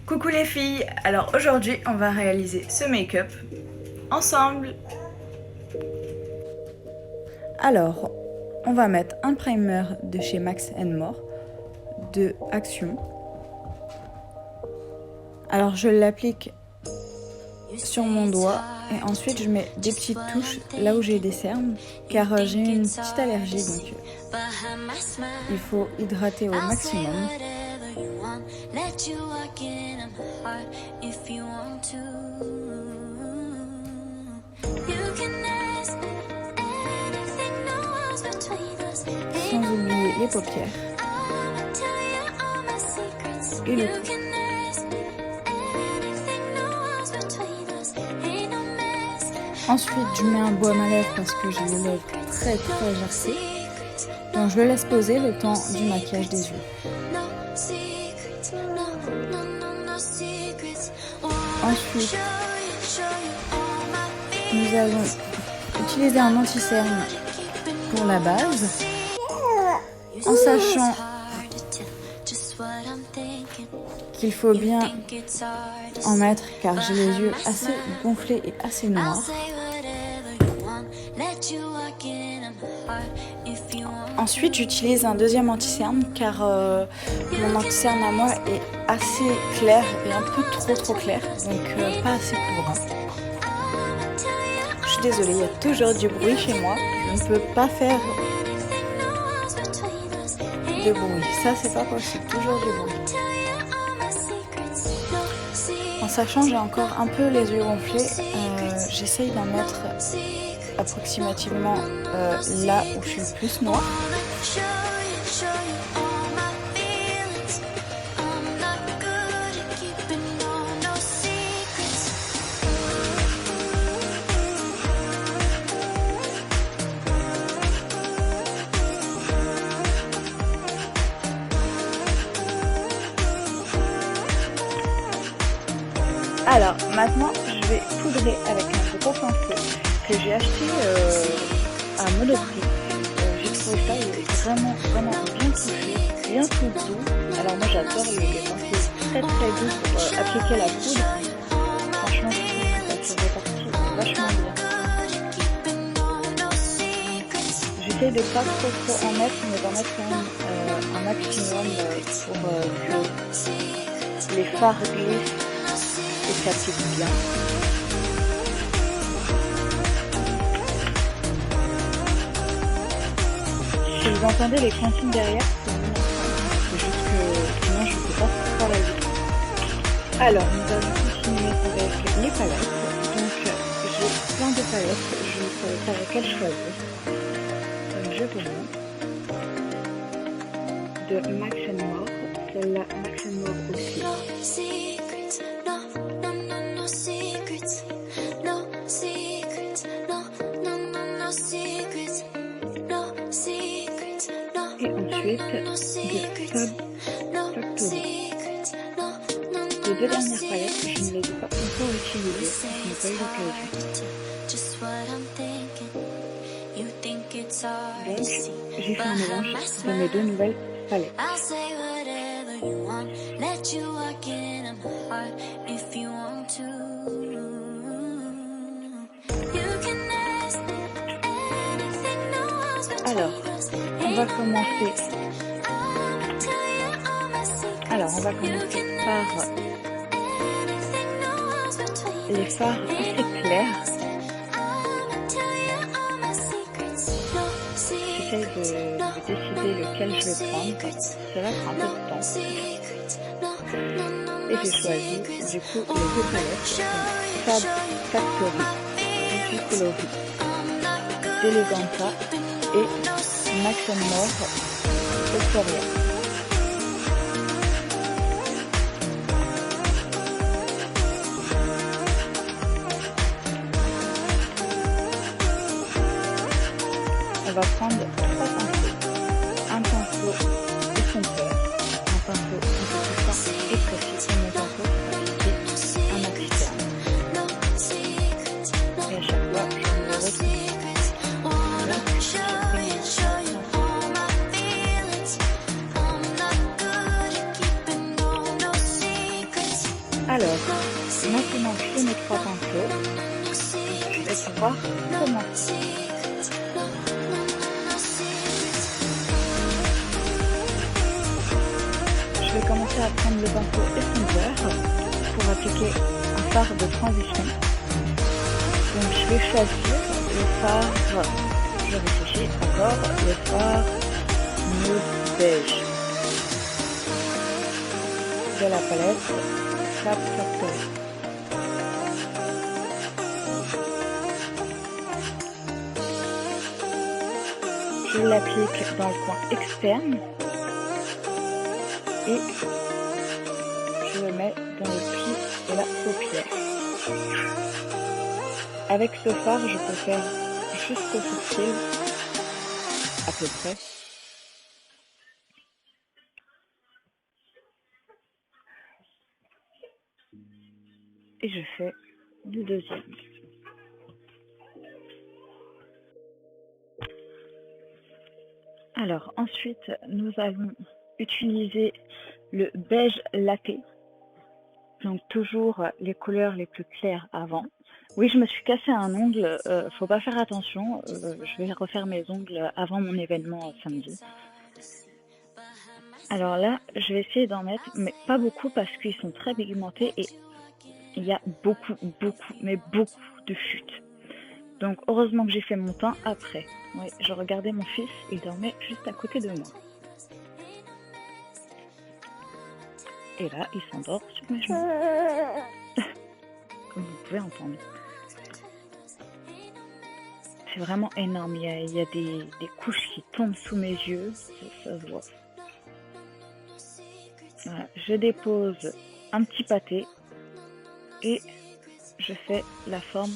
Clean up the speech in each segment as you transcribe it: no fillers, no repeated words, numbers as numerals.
Coucou les filles, alors aujourd'hui on va réaliser ce make-up ensemble. Alors on va mettre un primer de chez Max More de Action. Alors je l'applique sur mon doigt et ensuite je mets des petites touches là où j'ai des cernes car j'ai une petite allergie, donc il faut hydrater au maximum. Sans oublier les paupières et le cou. Ensuite, je mets un baume à lèvres parce que j'ai les lèvres très gercées. Donc je le laisse poser le temps du maquillage des yeux. Ensuite, nous allons utiliser un anti-cerne pour la base, en sachant qu'il faut bien en mettre car j'ai les yeux assez gonflés et assez noirs. Ensuite, j'utilise un deuxième anti-cerne car mon anti-cerne à moi est assez clair et un peu trop clair, donc pas assez couvrant. Je suis désolée, il y a toujours du bruit chez moi, je ne peux pas faire de bruit, ça c'est pas possible, toujours du bruit. En sachant que j'ai encore un peu les yeux gonflés, j'essaye d'en mettre approximativement là où je suis le plus noire. Alors maintenant je vais poudrer avec un gros pinceau que j'ai acheté à Monoprix. J'ai trouvé ça, il est vraiment bien touché, bien tout doux. Alors moi j'adore les pinceaux très doux pour appliquer la poudre. Franchement je trouve que ça se répartit vachement bien. J'essaie de pas trop en mettre, mais d'en mettre quand même un maximum pour que les fards glissent et s'appliquent bien. Si vous entendez les consignes derrière, c'est juste que sinon je ne peux pas travailler. Alors nous allons continuer avec les palettes. Donc j'ai plein de palettes, je ne savais pas laquelle choisir. Donc je vous montre. De Max More, celle-là Max More aussi. Et ensuite de Fab Factory. Les deux dernières palettes, je ne les ai pas encore utilisées, je n'ai pas eu l'occasion. Donc j'ai fait un mélange de mes deux nouvelles palettes. Alors, on va commencer par les fards assez clairs. J'essaie de décider lequel je vais prendre. Ça va prendre un peu de temps. Et j'ai choisi du coup les deux palettes Fab Factory, Beauty Coloris, d'Eleganta et Max More Euphoria. On va prendre trois pinceaux. Un pinceau éstompeur, un pinceau un peu plus fin et précis, et mon pinceau pour appliquer un maxi-cerne. Et à chaque fois, je me retrouve. Alors, maintenant que j'ai mes 3 pinceaux, je vais pouvoir commencer. Je vais commencer à prendre le pinceau estomper pour appliquer un fard de transition. Donc je vais choisir le fard, je réfléchis encore, le fard nude beige de la palette Fab Factory. Je l'applique dans le coin externe et je le mets dans le pli de la paupière. Avec ce fard, je peux faire jusqu'au sourcil, à peu près. Et je fais le deuxième. Alors ensuite, nous allons utiliser le beige latte. Donc toujours les couleurs les plus claires avant. Oui, je me suis cassé un ongle, faut pas faire attention, je vais refaire mes ongles avant mon événement samedi. Alors là, je vais essayer d'en mettre, mais pas beaucoup parce qu'ils sont très pigmentés et il y a beaucoup de chutes. Donc heureusement que j'ai fait mon teint après. Oui, je regardais mon fils, il dormait juste à côté de moi. Et là, il s'endort sur mes genoux. Comme vous pouvez entendre. C'est vraiment énorme, il y a des couches qui tombent sous mes yeux, ça se voit. Voilà, je dépose un petit pâté et je fais la forme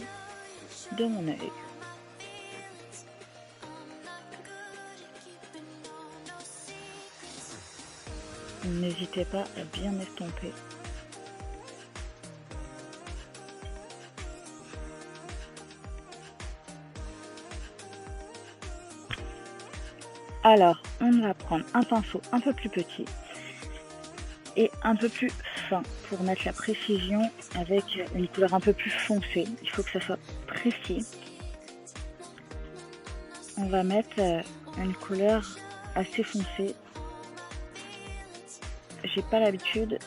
de mon œil. N'hésitez pas à bien estomper. Alors, on va prendre un pinceau un peu plus petit et un peu plus fin pour mettre la précision avec une couleur un peu plus foncée. Il faut que ça soit précis. On va mettre une couleur assez foncée. J'ai pas l'habitude,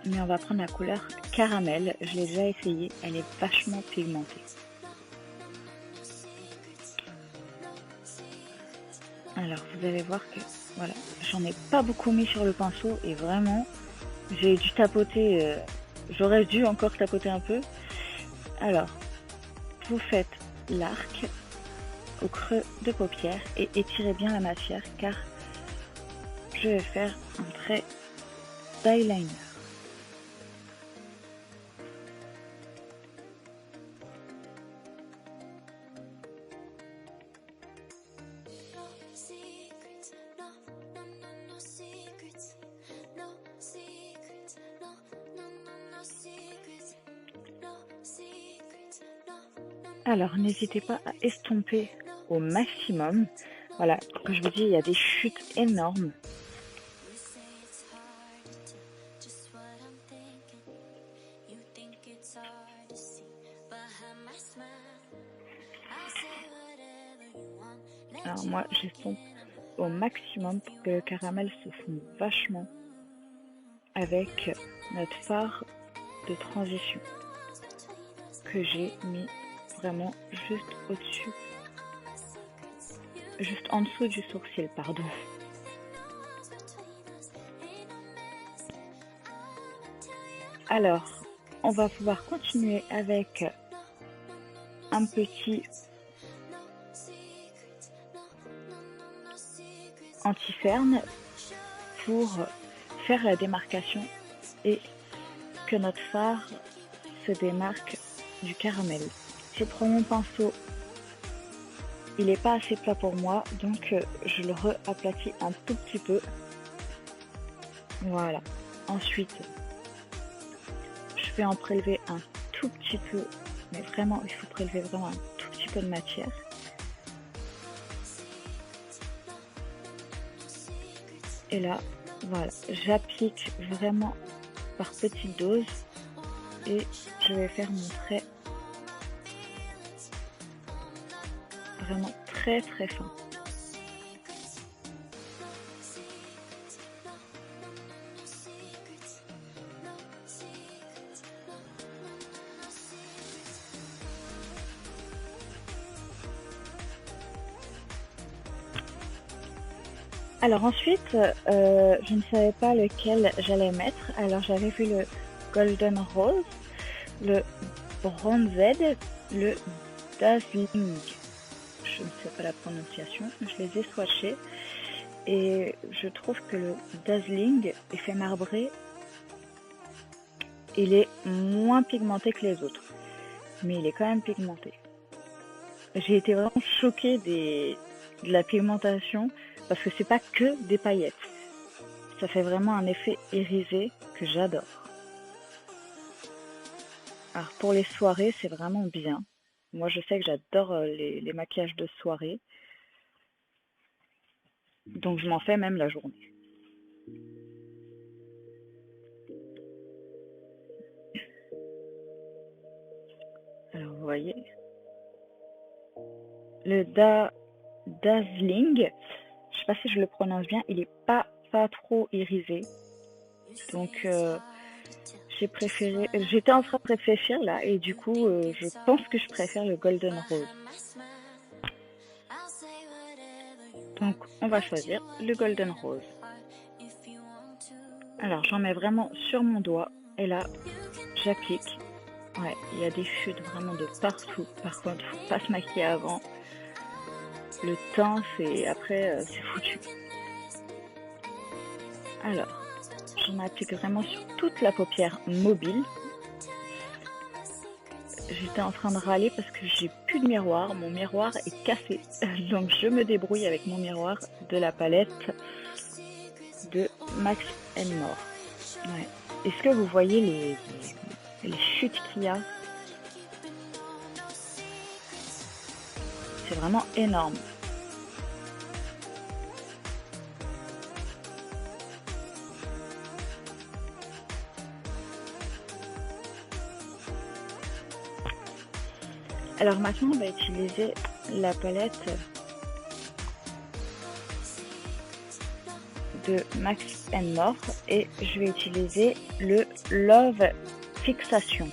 mais on va prendre la couleur caramel. Je l'ai déjà essayé, elle est vachement pigmentée. Alors vous allez voir que voilà, j'en ai pas beaucoup mis sur le pinceau et vraiment j'ai dû tapoter, j'aurais dû encore tapoter un peu. Alors vous faites l'arc au creux de paupière et étirez bien la matière car je vais faire un trait d'eyeliner. Alors n'hésitez pas à estomper au maximum. Voilà, comme je vous dis, il y a des chutes énormes. Alors moi j'estompe au maximum pour que le caramel se fonde vachement avec notre fard de transition que j'ai mis vraiment juste au-dessus, juste en dessous du sourcil, pardon. Alors, on va pouvoir continuer avec un petit anti-cerne pour faire la démarcation et que notre fard se démarque du caramel. Je prends mon pinceau, il n'est pas assez plat pour moi, donc je le re-aplatis un tout petit peu. Voilà. Ensuite, je vais en prélever un tout petit peu, mais vraiment, il faut prélever vraiment un tout petit peu de matière. Et là, voilà, j'applique vraiment par petites doses et je vais faire mon trait vraiment très très fin. Alors ensuite, je ne savais pas lequel j'allais mettre, alors j'avais vu le Golden Rose, le Bronzed, le Dazzling. Je ne sais pas la prononciation, je les ai swatchés et je trouve que le Dazzling, effet marbré, il est moins pigmenté que les autres, mais il est quand même pigmenté. J'ai été vraiment choquée de la pigmentation parce que c'est pas que des paillettes. Ça fait vraiment un effet irisé que j'adore. Alors pour les soirées, c'est vraiment bien. Moi je sais que j'adore les maquillages de soirée. Donc je m'en fais même la journée. Alors vous voyez. Le Dazzling, je sais pas si je le prononce bien, il est pas trop irisé. Donc j'ai préféré, j'étais en train de réfléchir là et du coup je pense que je préfère le Golden Rose. Donc on va choisir le Golden Rose. Alors j'en mets vraiment sur mon doigt et là j'applique. Ouais, il y a des chutes vraiment de partout. Par contre, faut pas se maquiller avant. Le teint, c'est après, c'est foutu. Alors, j'en applique vraiment sur toute la paupière mobile. J'étais en train de râler parce que j'ai plus de miroir. Mon miroir est cassé. Donc je me débrouille avec mon miroir de la palette de Max More. Ouais. Est-ce que vous voyez les chutes qu'il y a? C'est vraiment énorme. Alors maintenant, on va utiliser la palette de Max More et je vais utiliser le Love Fixation.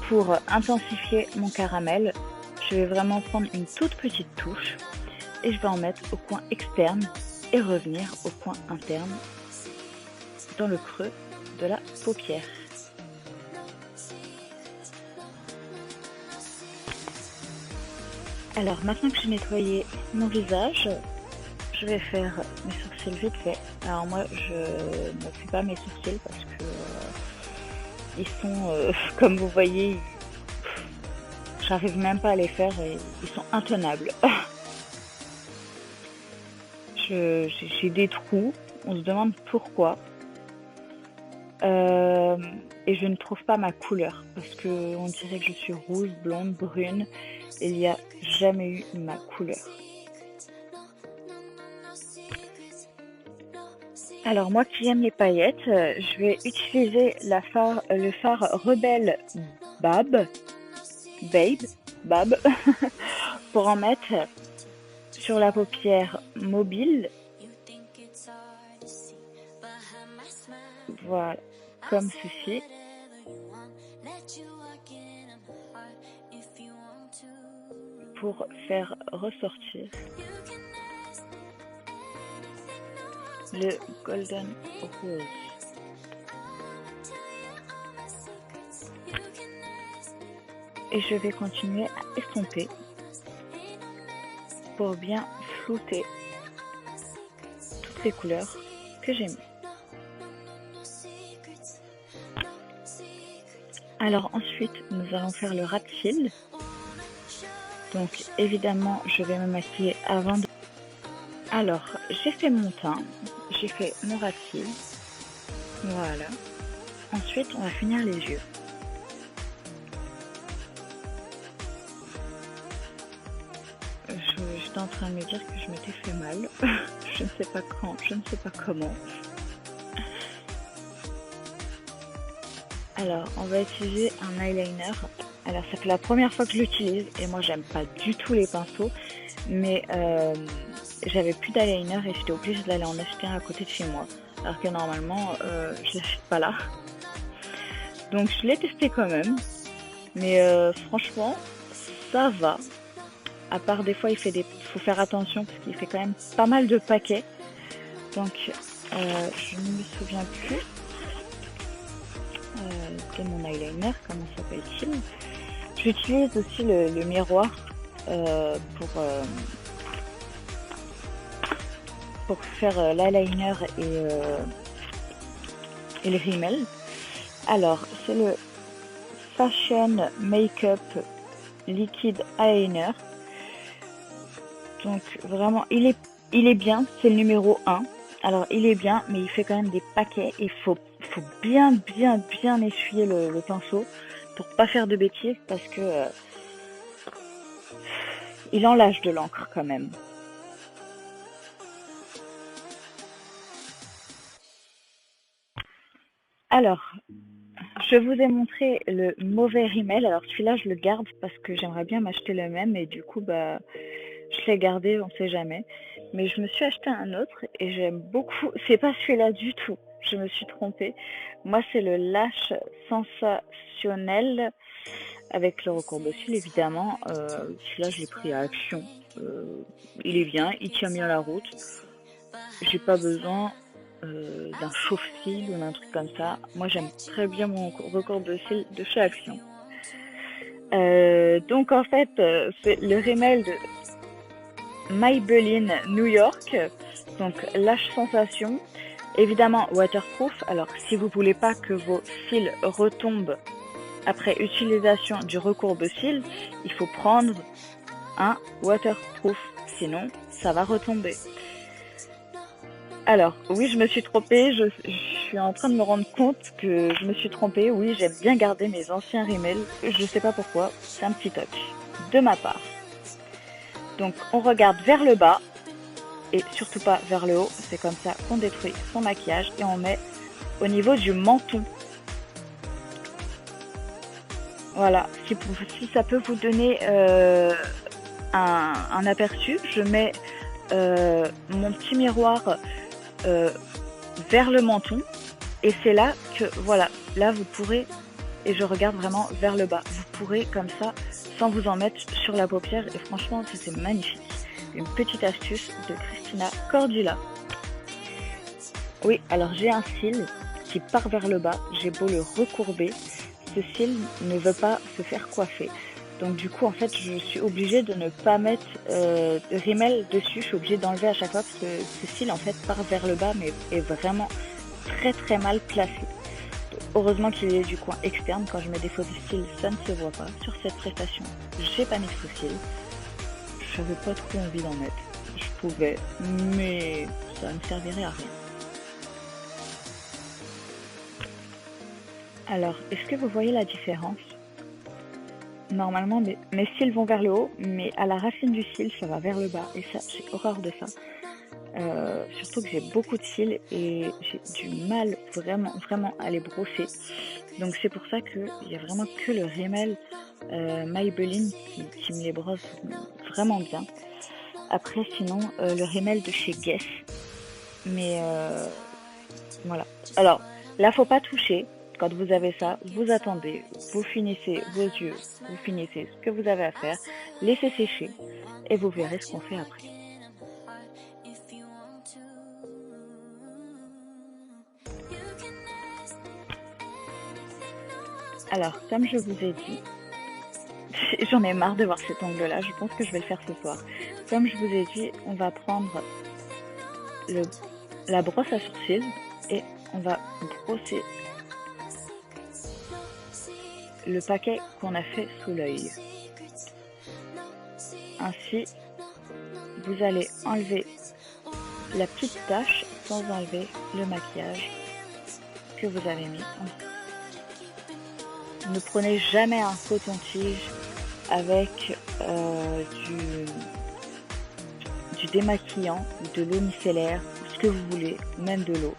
Pour intensifier mon caramel, je vais vraiment prendre une toute petite touche et je vais en mettre au coin externe et revenir au coin interne dans le creux de la paupière. Alors maintenant que j'ai nettoyé mon visage, je vais faire mes sourcils vite fait. Alors moi je ne fais pas mes sourcils parce que ils sont, comme vous voyez, j'arrive même pas à les faire et ils sont intenables. J'ai des trous, on se demande pourquoi. Et je ne trouve pas ma couleur parce que on dirait que je suis rouge, blonde, brune. Il n'y a jamais eu ma couleur. Alors moi qui aime les paillettes, je vais utiliser le fard Rebelle Babe, pour en mettre sur la paupière mobile. Voilà, comme ceci. Pour faire ressortir le Golden Rose. Et je vais continuer à estomper pour bien flouter toutes les couleurs que j'ai mis. Alors ensuite, nous allons faire le ras de cils. Donc évidemment, je vais me maquiller avant de... Alors, j'ai fait mon teint, j'ai fait mon ras de cils. Voilà. Ensuite, on va finir les yeux. J'étais en train de me dire que je m'étais fait mal. Je ne sais pas quand, je ne sais pas comment. Alors, on va utiliser un eyeliner. Alors, ça fait la première fois que je l'utilise et moi, j'aime pas du tout les pinceaux, mais j'avais plus d'eyeliner et j'étais obligée d'aller en acheter un à côté de chez moi, alors que normalement, je l'achète pas là. Donc, je l'ai testé quand même, mais franchement, ça va. À part des fois, faut faire attention parce qu'il fait quand même pas mal de paquets. Donc, je ne me souviens plus de mon eyeliner, comment s'appelle-t-il. J'utilise aussi le miroir pour faire l'eyeliner et le rímel. Alors, c'est le Fashion Makeup Liquid Eyeliner. Donc, vraiment, il est bien, c'est le numéro 1. Alors, il est bien, mais il fait quand même des paquets. Il faut bien essuyer le pinceau pour pas faire de bêtises parce que il en lâche de l'encre quand même. Alors, je vous ai montré le mauvais rímel. Alors celui-là, je le garde parce que j'aimerais bien m'acheter le même et du coup, bah, je l'ai gardé, on sait jamais. Mais je me suis acheté un autre et j'aime beaucoup. C'est pas celui-là du tout. Je me suis trompée. Moi, c'est le Lash Sensationnel avec le recours de cils, évidemment. Celui-là, je l'ai pris à Action. Il est bien, il tient bien la route. J'ai pas besoin d'un chauffe-cils ou d'un truc comme ça. Moi, j'aime très bien mon recours de cils de chez Action. Donc, en fait, c'est le rímel de Maybelline New York. Donc, Lash Sensation. Évidemment, waterproof. Alors, si vous voulez pas que vos cils retombent après utilisation du recours de cils, il faut prendre un waterproof. Sinon, ça va retomber. Alors, oui, je me suis trompée. Je suis en train de me rendre compte que je me suis trompée. Oui, j'aime bien garder mes anciens rímels. Je sais pas pourquoi. C'est un petit toc de ma part. Donc, on regarde vers le bas et surtout pas vers le haut. C'est comme ça qu'on détruit son maquillage et on met au niveau du menton. Voilà. Si ça peut vous donner un aperçu, je mets mon petit miroir vers le menton et c'est là que voilà, là vous pourrez, et je regarde vraiment vers le bas, vous pourrez comme ça sans vous en mettre sur la paupière et franchement c'est magnifique. Une petite astuce de Christina Cordula. Oui, alors j'ai un cil qui part vers le bas, j'ai beau le recourber, ce cil ne veut pas se faire coiffer. Donc du coup, en fait, je suis obligée de ne pas mettre de rímel dessus. Je suis obligée d'enlever à chaque fois parce que ce cil, en fait, part vers le bas, mais est vraiment très mal placé. Donc, heureusement qu'il est du coin externe. Quand je mets des faux cils, ça ne se voit pas. Sur cette prestation, j'ai pas mis de faux cils. J'avais pas trop envie d'en mettre. Je pouvais, mais ça ne servirait à rien. Alors, est-ce que vous voyez la différence ? Normalement, mes cils vont vers le haut, mais à la racine du cil, ça va vers le bas. Et ça, j'ai horreur de ça. Surtout que j'ai beaucoup de cils et j'ai du mal vraiment à les brosser. Donc c'est pour ça qu'il n'y a vraiment que le rímel Maybelline qui me les brosse vraiment bien. Après, sinon, le rímel de chez Guess. Mais voilà. Alors, là, faut pas toucher. Quand vous avez ça, vous attendez, vous finissez vos yeux, vous finissez ce que vous avez à faire, laissez sécher et vous verrez ce qu'on fait après. Alors, comme je vous ai dit, j'en ai marre de voir cet angle-là, je pense que je vais le faire ce soir. Comme je vous ai dit, on va prendre la brosse à sourcils et on va brosser le paquet qu'on a fait sous l'œil. Ainsi, vous allez enlever la petite tache sans enlever le maquillage que vous avez mis. Ne prenez jamais un coton-tige avec du démaquillant, de l'eau micellaire, ce que vous voulez, même de l'eau.